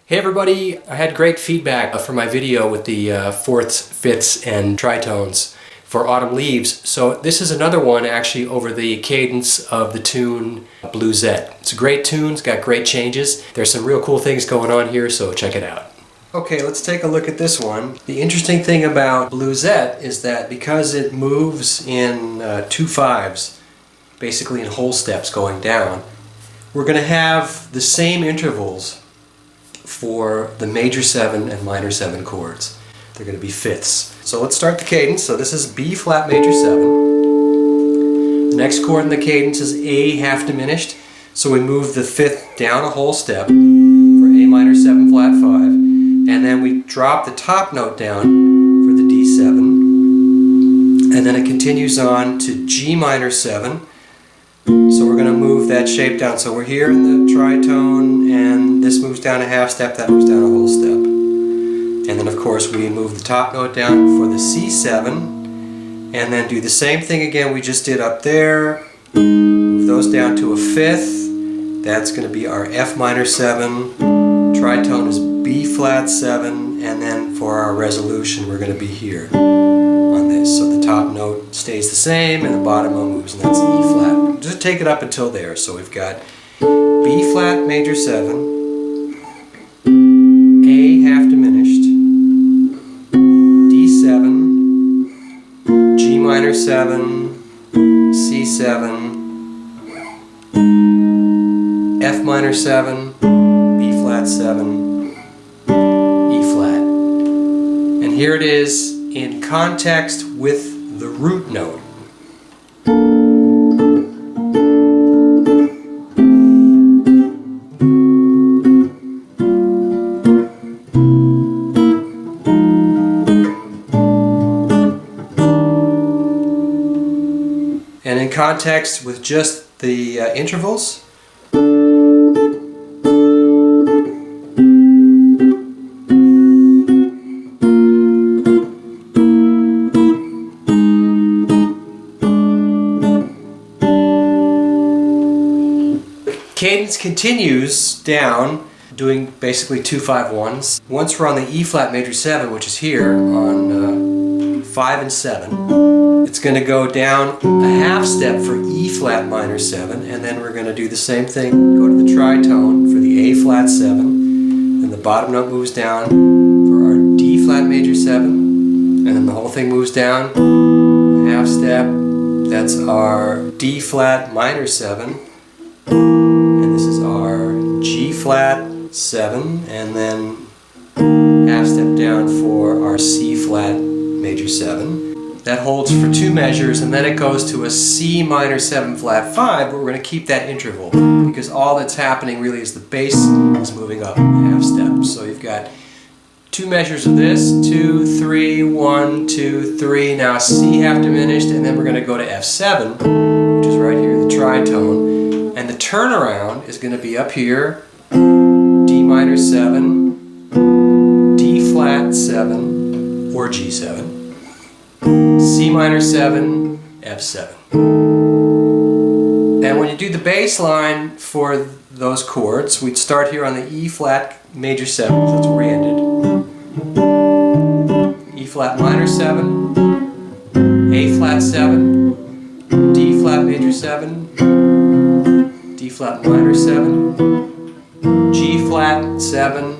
Hey everybody, I had great feedback for my video with the fourths, fifths, and tritones for Autumn Leaves. So this is another one actually over the cadence of the tune Blusette. It's a great tune, it's got great changes. There's some real cool things going on here, so check it out. Okay, let's take a look at this one. The interesting thing about Blusette is that because it moves in 2/5s, basically in whole steps going down, we're going to have the same intervals for the major 7 and minor 7 chords. They're going to be fifths. So let's start the cadence. So this is B flat major 7. The next chord in the cadence is A half diminished. So we move the fifth down a whole step for A minor 7 flat 5. And then we drop the top note down for the D7. And then it continues on to G minor 7. So we're going to move that shape down. So we're here in the tritone, and this moves down a half step, that moves down a whole step. And then of course we move the top note down for the C7, and then do the same thing again we just did up there. Move those down to a fifth. That's going to be our F minor 7. Tritone is B flat 7, and then for our resolution we're going to be here on this. So the top note stays the same and the bottom note moves, and that's E flat. Just take it up until there. So we've got B flat major 7, A half diminished, D7, G minor 7, C7, F minor 7, B flat 7, E flat. And here it is in context with the root note. And in context with just the intervals. Cadence continues down, doing basically 2/5-1s. Once we're on the E flat major 7, which is here on 5 and 7, it's going to go down a half step for E flat minor 7, and then we're going to do the same thing, go to the tritone for the A flat 7, and the bottom note moves down for our D flat major 7, and then the whole thing moves down a half step. That's our D flat minor 7. And this is our G flat 7, and then half step down for our C flat major 7. That holds for 2 measures, and then it goes to a C minor 7 flat 5, but we're going to keep that interval because all that's happening really is the bass is moving up a half step. So you've got 2 measures of this, 2, 3, 1, 2, 3. Now C half diminished, and then we're going to go to F7, which is right here, the tritone. And the turnaround is going to be up here, D minor 7, D flat 7, or G7, C minor 7, F7. And when you do the bass line for those chords, we'd start here on the E flat major 7, that's where we ended. E flat minor 7, A flat 7, D flat major 7, D flat minor 7, G flat 7,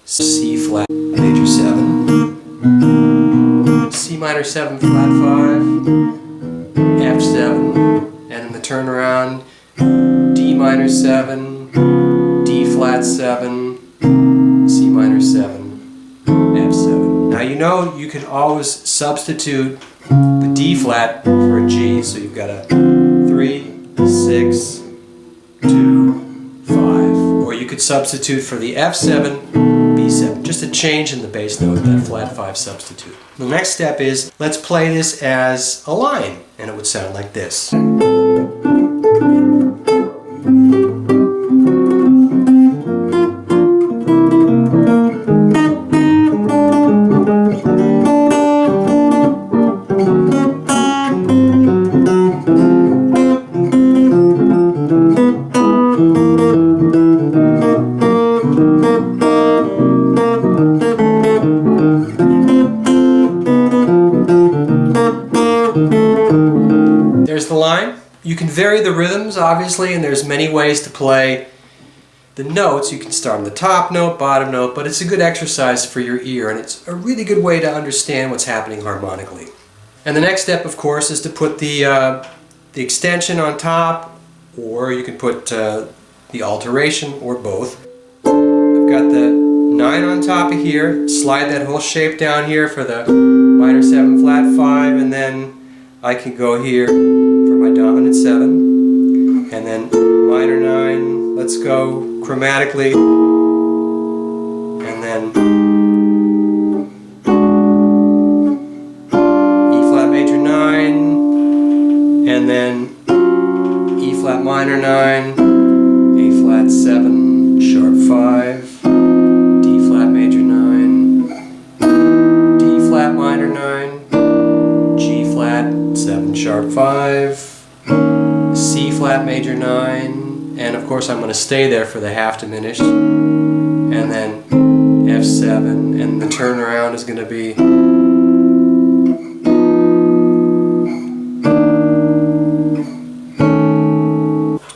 C flat major 7, C minor 7 flat 5, F7, and in the turnaround, D minor 7, D flat 7, C minor 7, F7. Now you know you can always substitute the D flat for a G, so you've got a 3, 6, 2, 5. Or you could substitute for the F7, B7. Just a change in the bass note, that flat 5 substitute. The next step is, let's play this as a line, and it would sound like this. rhythms, obviously, and there's many ways to play the notes. You can start on the top note, bottom note, but it's a good exercise for your ear, and it's a really good way to understand what's happening harmonically. And the next step, of course, is to put the extension on top, or you can put the alteration, or both. I've got the 9 on top of here, slide that whole shape down here for the minor 7 flat 5, and then I can go here for my dominant 7, and then minor 9, let's go chromatically, and then E flat major 9, and then E flat minor 9, A flat 7, sharp 5, D flat major 9, D flat minor 9, G flat 7 sharp 5, C flat major 9, and of course I'm going to stay there for the half diminished, and then F7, and the turnaround is going to be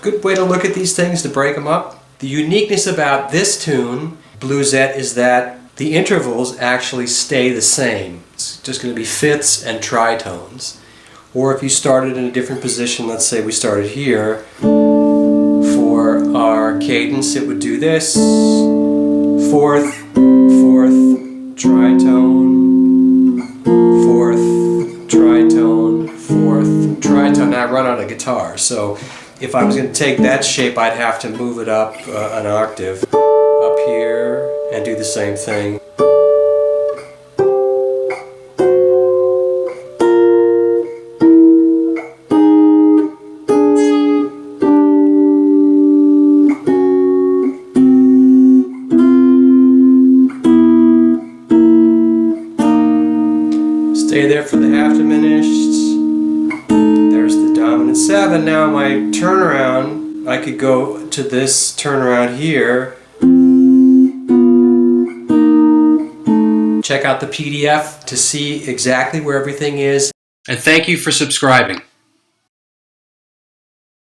good way to look at these things, to break them up. The uniqueness about this tune, Blusette, is that the intervals actually stay the same. It's just going to be fifths and tritones. Or if you started in a different position, let's say we started here, for our cadence it would do this: fourth, fourth, tritone, fourth, tritone, fourth, tritone. Now I run out of guitar, so if I was going to take that shape, I'd have to move it up an octave up here and do the same thing. Stay there for the half diminished. There's the dominant 7. Now my turnaround, I could go to this turnaround here. Check out the PDF to see exactly where everything is. And thank you for subscribing.